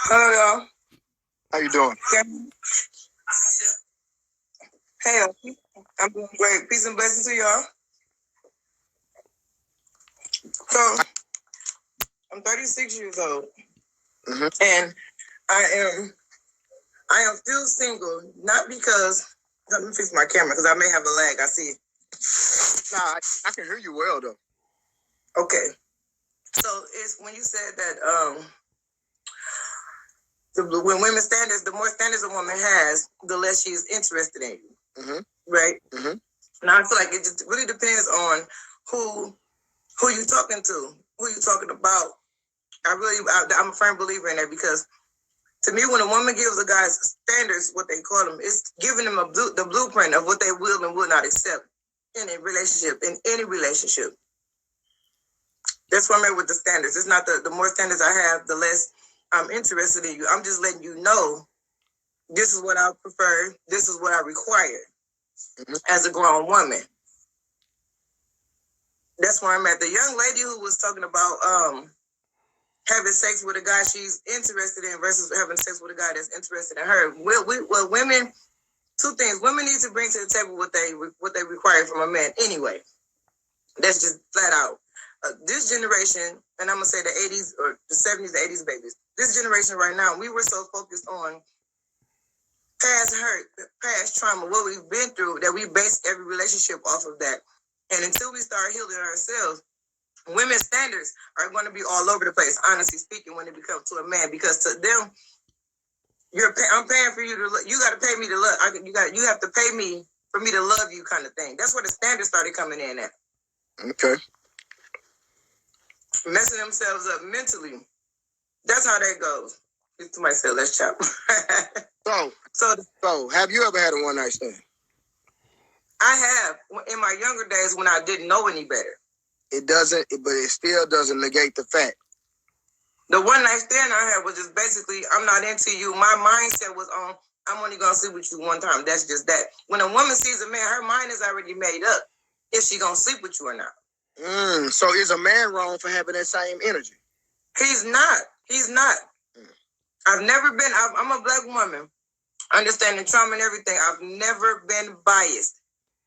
Hello, y'all. How you doing? Hey, I'm doing great. Peace and blessings to y'all. So, I'm 36 years old, and I am still single. Not because let me fix my camera because I may have a lag. I see. Nah, I can hear you well though. Okay. So it's when you said that when women standards, the more standards a woman has, the less she is interested in you. Right. Now I feel like it just really depends on who you talking to, who you talking about. I'm a firm believer in that because to me, when a woman gives a guy standards, what they call them, it's giving them the blueprint of what they will and will not accept in a relationship, in any relationship. That's what I meant with the standards. It's not the more standards I have, the less I'm interested in you. I'm just letting you know this is what I prefer. This is what I require as a grown woman. That's where I'm at. The young lady who was talking about having sex with a guy she's interested in versus having sex with a guy that's interested in her. Well, women, two things. Women need to bring to the table what they require from a man anyway. That's just flat out. This generation, and I'm going to say the 80s or the 70s, the 80s babies, this generation right now, we were so focused on past hurt, past trauma, what we've been through, that we base every relationship off of that. And until we start healing ourselves, women's standards are going to be all over the place, honestly speaking, when it becomes to a man, because to them, I'm paying for you to look. You got to pay me to love. You have to pay me for me to love you, kind of thing. That's where the standards started coming in at. Okay. Messing themselves up mentally. That's how that goes. Somebody said, let's chop. So, have you ever had a one night stand? I have in my younger days when I didn't know any better. But it still doesn't negate the fact. The one night stand I had was just basically, I'm not into you. My mindset was on, I'm only going to sleep with you one time. That's just that. When a woman sees a man, her mind is already made up if she going to sleep with you or not. So is a man wrong for having that same energy? He's not. I've never been, I'm a black woman, understanding trauma and everything. I've never been biased,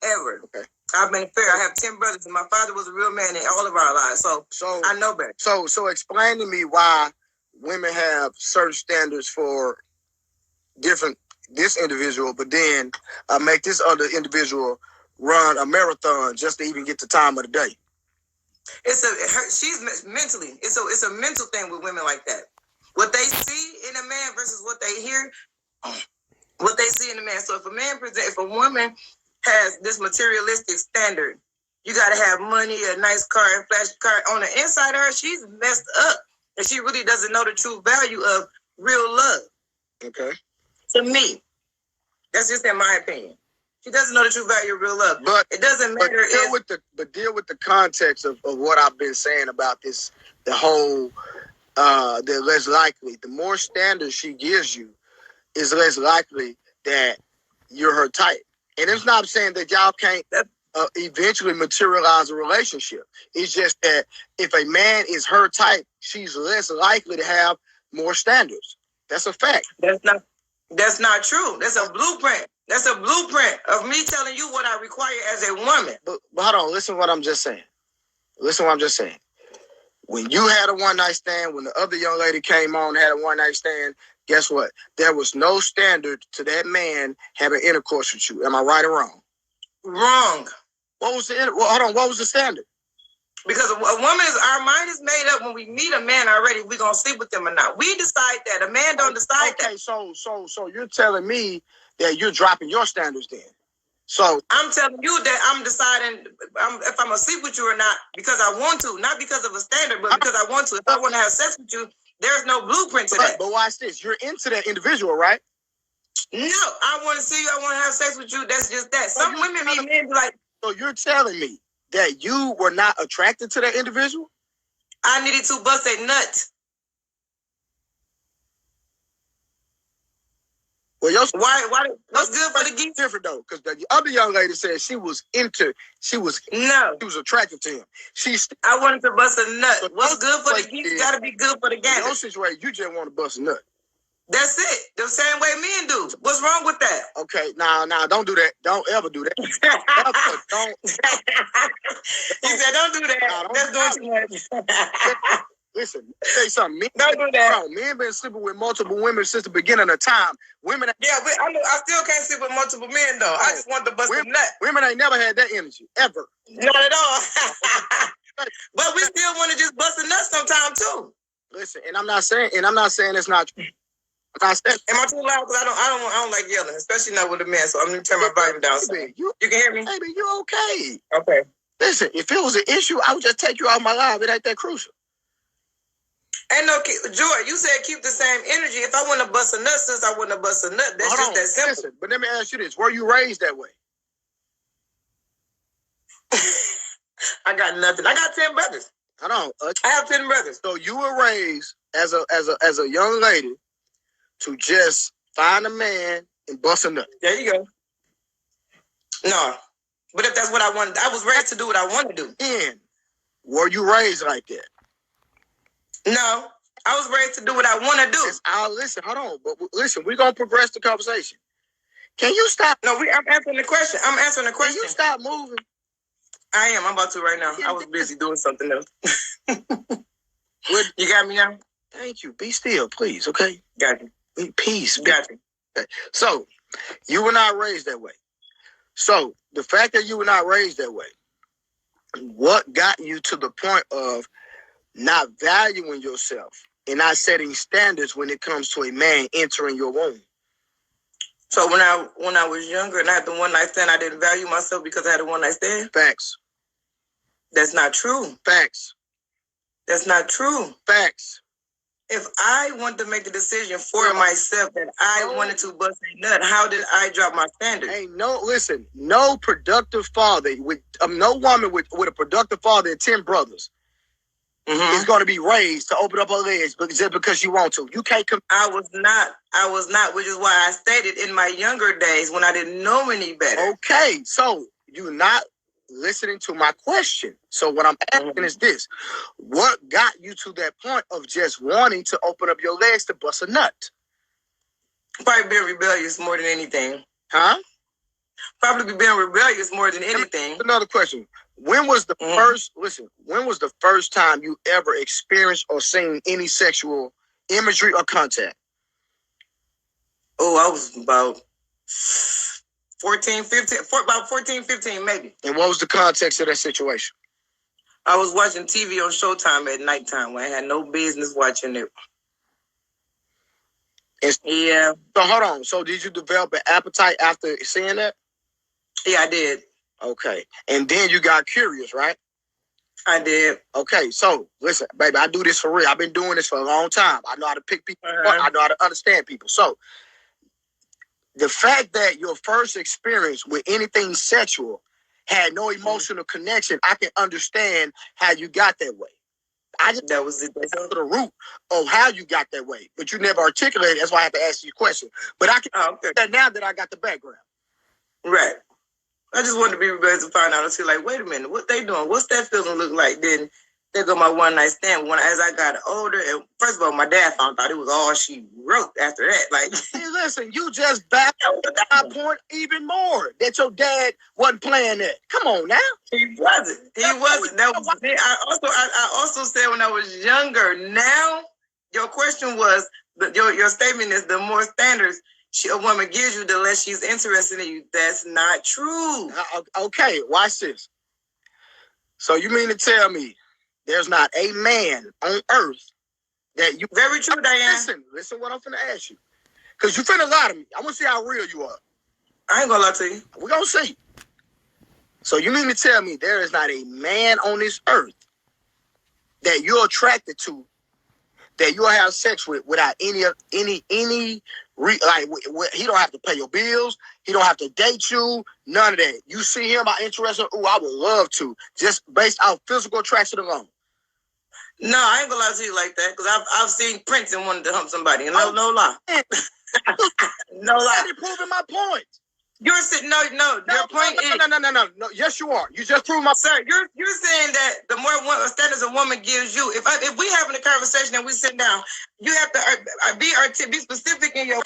ever. Okay. I've been fair. I have 10 brothers, and my father was a real man in all of our lives. So I know better. So explain to me why women have certain standards for this individual, but then make this other individual run a marathon just to even get the time of the day. She's mentally. It's a mental thing with women like that. What they see in a man versus what they hear, what they see in a man. So if a woman has this materialistic standard, you got to have money, a nice car, and flashy car. On the inside of her, she's messed up, and she really doesn't know the true value of real love. Okay. To me, that's just in my opinion. She doesn't know the true value of real love. But it doesn't matter. Deal with the context of what I've been saying about this. The whole, the less likely, the more standards she gives you, is less likely that you're her type. And it's not saying that y'all can't eventually materialize a relationship. It's just that if a man is her type, she's less likely to have more standards. That's a fact. That's not true. That's a blueprint. That's a blueprint of me telling you what I require as a woman. But hold on, listen to what I'm just saying. When you had a one-night stand, when the other young lady came on and had a one-night stand, guess what? There was no standard to that man having intercourse with you. Am I right or wrong? Wrong. What was the standard? Because our mind is made up when we meet a man already, we're going to sleep with them or not. We decide that. A man don't decide that. Okay, so you're telling me that you're dropping your standards then. So I'm telling you that I'm deciding if I'm going to sleep with you or not because I want to, not because of a standard, but because I want to. If I want to have sex with you, there's no blueprint to that. But watch this. You're into that individual, right? No, I want to see you. I want to have sex with you. That's just that. Some women meet men be like. So you're telling me that you were not attracted to that individual? I needed to bust a nut. Well, why? What's good for the geek? Different though, because the other young lady said she was attracted to him. I wanted to bust a nut. So what's good for the geek got to be good for the game. In your situation, you just want to bust a nut. That's it. The same way men do. What's wrong with that? Okay, nah, don't do that. Don't ever do that. Ever, don't. He said, don't do that. Nah, don't That's do doing too much. Listen, let me say something. Men, don't do that. bro, men been sleeping with multiple women since the beginning of time. Women, yeah, but I still can't sleep with multiple men though. I just want to bust a nut. Women ain't never had that energy ever. Not at all. But we still want to just bust a nut sometime too. Listen, and I'm not saying it's not true. I'm not saying. Am I too loud? Because I don't like yelling, especially not with a man. So I'm gonna turn my volume down. Baby, you can hear me? Baby, you okay? Okay. Listen, if it was an issue, I would just take you out of my life. It ain't that crucial. Ain't no, George, you said keep the same energy. If I want to bust a nut, since I want to bust a nut, that's just that simple. Listen, but let me ask you this. Were you raised that way? I got nothing. I got 10 brothers. Hold on. I have 10 brothers. So you were raised as a young lady to just find a man and bust a nut. There you go. No. But if that's what I wanted, I was raised to do what I want to do. And were you raised like that? No. I was raised to do what I want to do. Listen, hold on. But listen, we're going to progress the conversation. Can you stop? No, I'm answering the question. Can you stop moving? I am. I'm about to right now. I was busy doing something else. You got me now? Thank you. Be still, please, okay? Got you. Peace. Got you. Okay. So, you were not raised that way. So, the fact that you were not raised that way, what got you to the point of not valuing yourself and not setting standards when it comes to a man entering your womb? So when I was younger and I had the one night stand, I didn't value myself because I had a one night stand? Facts. That's not true. Facts. That's not true. Facts. If I wanted to make the decision for myself that I wanted to bust a nut, how did I drop my standards? No productive father with no woman with a productive father and 10 brothers is going to be raised to open up her legs just because you want to. You can't I was not, which is why I stated in my younger days when I didn't know any better. Okay, so you're not listening to my question. So what I'm asking is this. What got you to that point of just wanting to open up your legs to bust a nut? Probably being rebellious more than anything. Huh? Probably being rebellious more than anything. Another question. When was the first time you ever experienced or seen any sexual imagery or contact? Oh, I was about 14, 15 maybe. And what was the context of that situation? I was watching TV on Showtime at nighttime when I had no business watching it. Yeah. So hold on. So did you develop an appetite after seeing that? Yeah, I did. Okay. And then you got curious, right? I did. Okay. So listen, baby, I do this for real. I've been doing this for a long time. I know how to pick people up. I know how to understand people. So the fact that your first experience with anything sexual had no emotional connection, I can understand how you got that way. That was the root of how you got that way, but you never articulated. That's why I have to ask you a question. But I can that now that I got the background. Right. I just wanted to be rebellious to find out and see, like, wait a minute, what they doing? What's that feeling look like? Then there go my one night stand. As I got older, and first of all, my dad found out it was all she wrote after that. Like, hey, listen, you just backed my point even more that your dad wasn't playing that. Come on now. He wasn't. That was it. I also said when I was younger. Now, your question was your statement is the more standards a woman gives you, the less she's interested in you. That's not true. Okay, watch this. So you mean to tell me there's not a man on earth that you... Very true, Diane. Listen what I'm finna ask you. Because you finna lie to me. I want to see how real you are. I ain't gonna lie to you. We're gonna see. So you mean to tell me there is not a man on this earth that you're attracted to, that you'll have sex with without any he don't have to pay your bills, he don't have to date you, none of that. You see him, I'm interested, I would love to, just based off physical attraction alone. No, I ain't gonna lie to you like that, because I've seen Prince and wanted to hump somebody. No lie. No lie. You're proving my point. You're saying no. Your point is no. Yes, you are. You just proved my. Sir, you're saying that the more standards a woman gives you, if we having a conversation and we sit down, you have to be specific in your.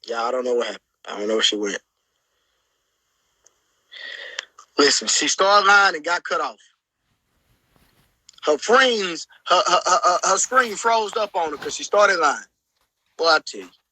Yeah, I don't know what happened. I don't know where she went. Listen, she started lying and got cut off. Her friends, her screen froze up on her because she started lying. Boy, I tell you.